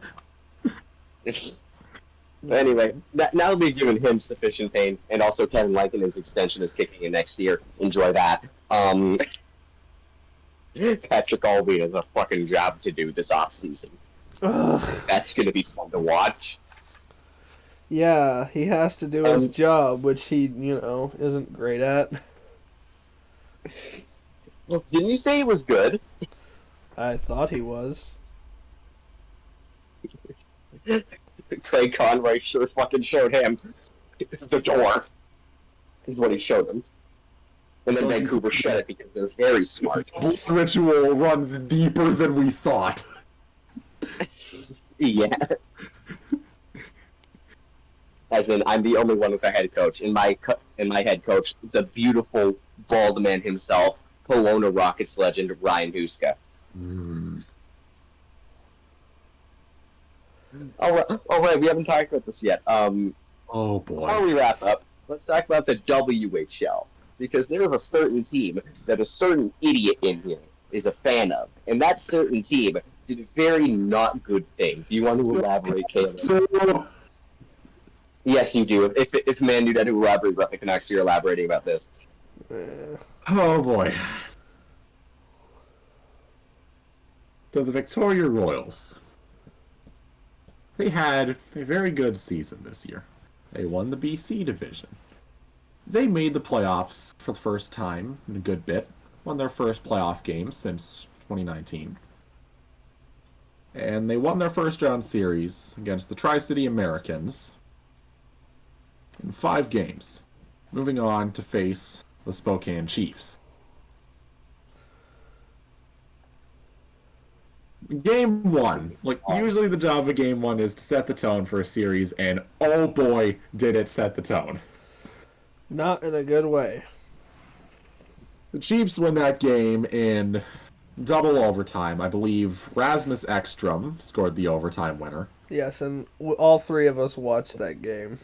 Anyway, now they've given him sufficient pain, and also Kevin Lankkonen's extension is kicking in next year. Enjoy that. Patrick Albee has a fucking job to do this offseason. That's gonna be fun to watch. Yeah, he has to do his job, which he, isn't great at. Well, didn't you say he was good? I thought he was. Craig Conroy sure fucking showed him the door. Is what he showed him. And then Vancouver shut it because they're very smart. The ritual runs deeper than we thought. Yeah. As in, I'm the only one with a head coach. In my head coach, the beautiful bald man himself, Kelowna Rockets legend Ryan Huska. All right, we haven't talked about this yet. Oh Before boy. we wrap up, let's talk about the WHL, because there is a certain team that a certain idiot in here is a fan of. And that certain team did very not good things. Do you want to elaborate, Caleb? So, Yes, you do. If man knew that to elaborate about the Canucks, you're elaborating about this. oh boy. So the Victoria Royals, they had a very good season this year. They won the BC division. They made the playoffs for the first time in a good bit. Won their first playoff game since 2019. And they won their first round series against the Tri-City Americans in 5 games, moving on to face the Spokane Chiefs. Game 1. Like, usually the job of a game 1 is to set the tone for a series, and oh boy, did it set the tone. Not in a good way. The Chiefs win that game in double overtime. I believe Rasmus Ekstrom scored the overtime winner. Yes, and all 3 of us watched that game.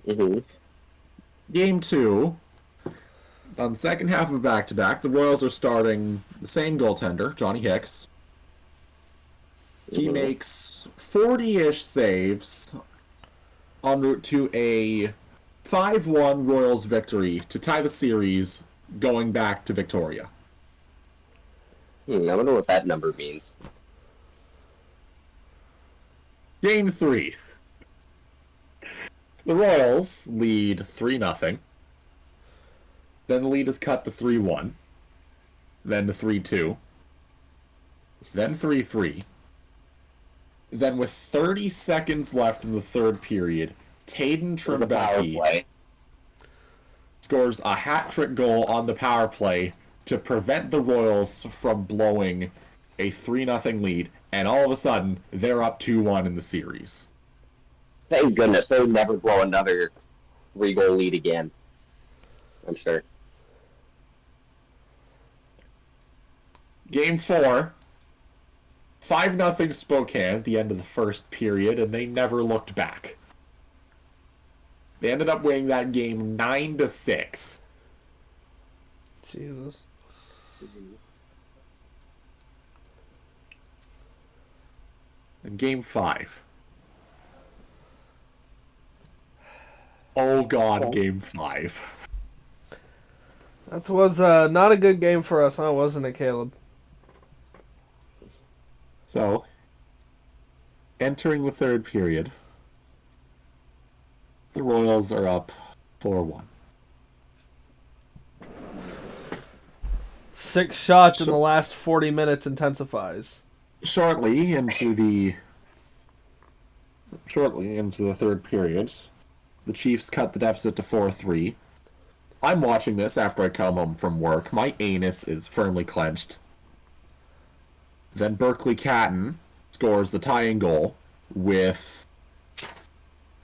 Mm-hmm. Game 2, on the second half of back-to-back, the Royals are starting the same goaltender, Johnny Hicks. He makes 40-ish saves en route to a 5-1 Royals victory to tie the series going back to Victoria. I wonder what that number means. Game 3. The Royals lead 3-0. Then the lead is cut to 3-1. Then to 3-2. Then 3-3. Then with 30 seconds left in the third period, Taden Trembecki scores a hat-trick goal on the power play to prevent the Royals from blowing a 3-0 lead, and all of a sudden, they're up 2-1 in the series. Thank goodness they'll never blow another 3-goal lead again. I'm sure. Game 4, 5-0 Spokane at the end of the first period, and they never looked back. They ended up winning that game 9-6. Jesus. In Game 5. Oh God, Game 5. That was not a good game for us, huh? Wasn't it, Caleb? So, entering the third period, the Royals are up 4-1. 6 shots in the last 40 minutes intensifies. Shortly into the third period, the Chiefs cut the deficit to 4-3. I'm watching this after I come home from work. My anus is firmly clenched. Then Berkeley Catton scores the tying goal with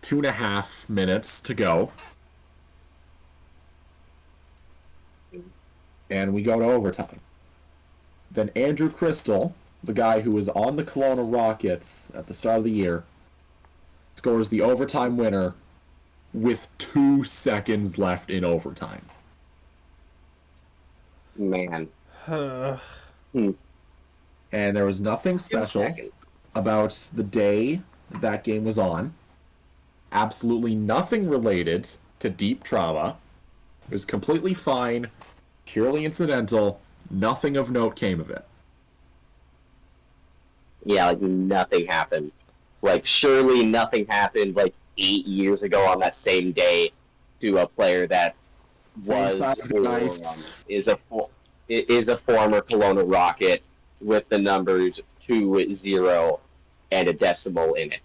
2.5 minutes to go. And we go to overtime. Then Andrew Crystal, the guy who was on the Kelowna Rockets at the start of the year, scores the overtime winner with 2 seconds left in overtime. Man. And there was nothing special about the day that game was on. Absolutely nothing related to deep trauma. It was completely fine, purely incidental. Nothing of note came of it. Yeah, like nothing happened. Like surely nothing happened like 8 years ago on that same day to a player that was is a former Kelowna Rocket with the numbers 2-0 and a decimal in it.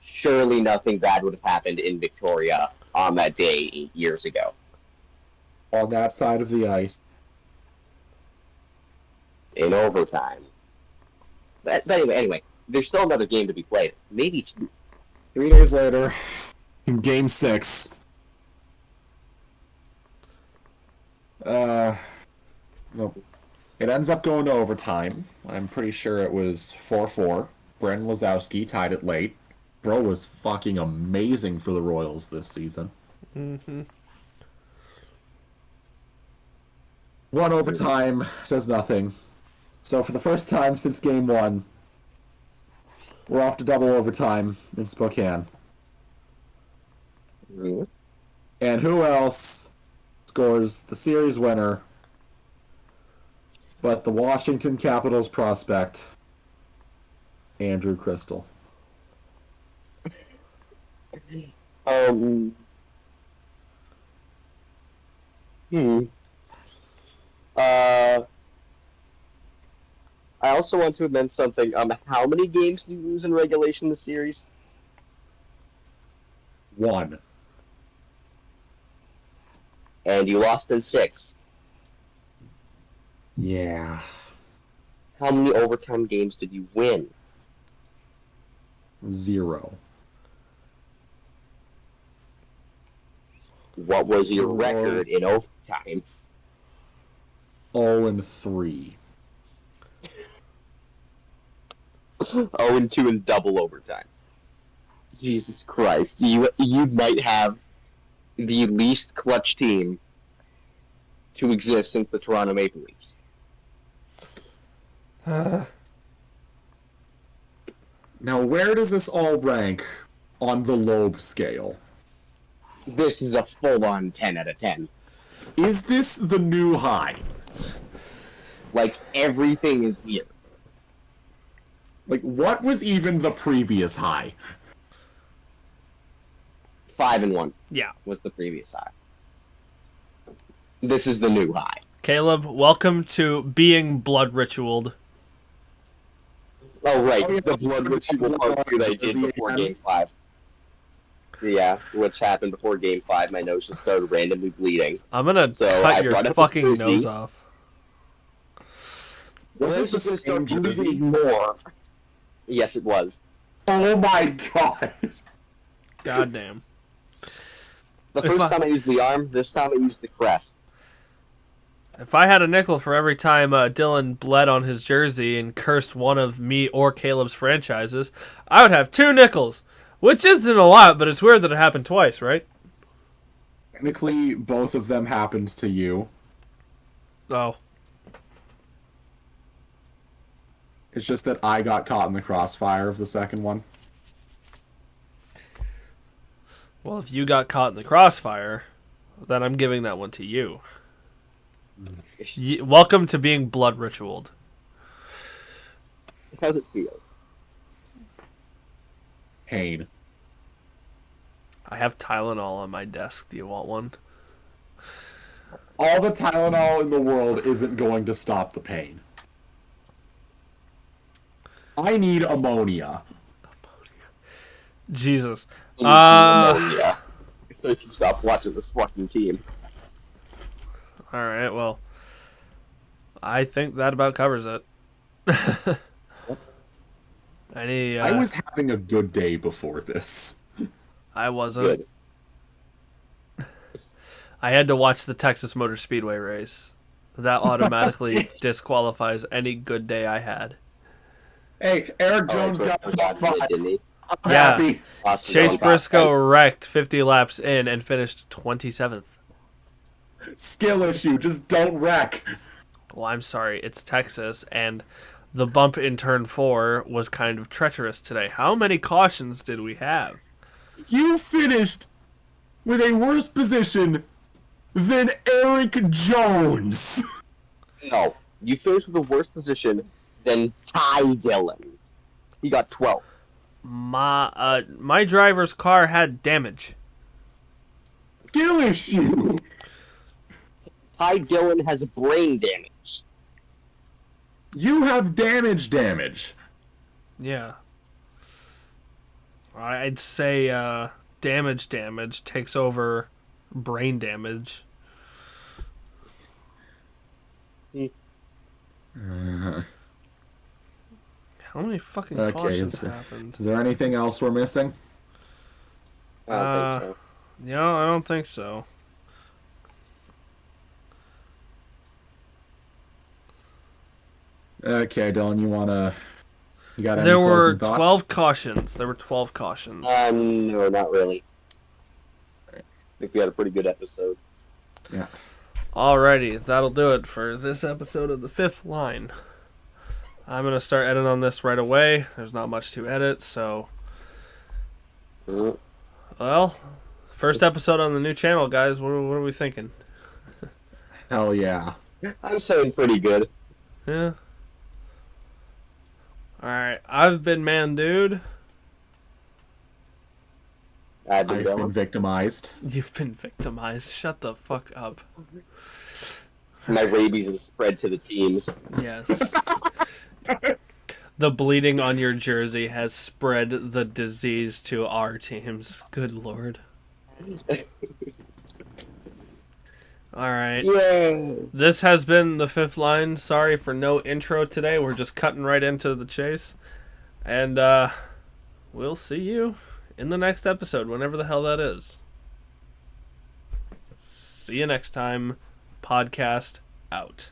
Surely nothing bad would have happened in Victoria on that day 8 years ago. On that side of the ice. In overtime. But anyway, there's still another game to be played. Maybe 2. 3 days later, in Game 6, nope. It ends up going to overtime. I'm pretty sure it was 4-4. Brendan Lazowski tied it late. Bro was fucking amazing for the Royals this season. Mm-hmm. One overtime does nothing. So for the first time since game 1, we're off to double overtime in Spokane. Mm-hmm. And who else scores the series winner but the Washington Capitals prospect, Andrew Crystal? Um. Hmm. I also want to amend something. How many games do you lose in regulation this series? 1. And you lost in 6. Yeah. How many overtime games did you win? 0. What was your It was- record in overtime? 0-3. 0-2 in double overtime. Jesus Christ. You might have the least clutch team to exist since the Toronto Maple Leafs. Now, where does this all rank on the Loeb scale? This is a full-on 10 out of 10. Is this the new high? Like, everything is here. Like, what was even the previous high? 5-1 Yeah. was the previous high. This is the new high. Kaleb, welcome to being blood ritualed. Oh, right. Oh, yeah, The blood ritual part 2 that I did before Game 5. Yeah, which happened before Game 5. My nose just started randomly bleeding. I'm gonna So cut I your brought up fucking the jersey. nose off. Was it the Just same start jersey? bleeding more. Yes, it was. Oh my god! Goddamn. The first time I used the arm, this time I used the crest. If I had a nickel for every time Dillon bled on his jersey and cursed one of me or Caleb's franchises, I would have 2 nickels. Which isn't a lot, but it's weird that it happened twice, right? Technically, both of them happened to you. Oh. It's just that I got caught in the crossfire of the second one. Well, if you got caught in the crossfire, then I'm giving that one to you. Welcome to being blood ritualed. How's it feel? Pain. I have Tylenol on my desk. Do you want one? All the Tylenol in the world isn't going to stop the pain. I need ammonia. Jesus. Yeah. So you can stop watching this fucking team. Alright, well. I think that about covers it. I was having a good day before this. I wasn't. Good. I had to watch the Texas Motor Speedway race. That automatically disqualifies any good day I had. Hey, Eric Jones got top 5. Didn't he? I'm Yeah. happy. Austin Chase Dillon got Briscoe 10. wrecked 50 laps in and finished 27th. Skill issue, just don't wreck. Well, I'm sorry, it's Texas, and the bump in turn 4 was kind of treacherous today. How many cautions did we have? You finished with a worse position than Eric Jones. No, you finished with a worse position than Ty Dillon. He got 12. My driver's car had damage. Skill issue. Ty Dillon has brain damage. You have damage. Yeah. I'd say damage takes over brain damage. How many fucking Okay, cautions happened? Is there anything else we're missing? I don't think so. No, I don't think so. Okay, Dylan, you got any There were closing thoughts? 12 cautions. There were 12 cautions. No, not really. I think we had a pretty good episode. Yeah. Alrighty, that'll do it for this episode of The Fifth Line. I'm going to start editing on this right away. There's not much to edit, so... Well, first episode on the new channel, guys. What are we thinking? Hell yeah. I'm saying pretty good. Yeah. Alright, I've been Man Dude. I've I've been victimized. You've been victimized. Shut the fuck up. My rabies is spread to the teams. Yes. The bleeding on your jersey has spread the disease to our teams. Good lord. Alright. Yay! This has been The Fifth Line. Sorry for no intro today. We're just cutting right into the chase. And we'll see you in the next episode, whenever the hell that is. See you next time. Podcast out.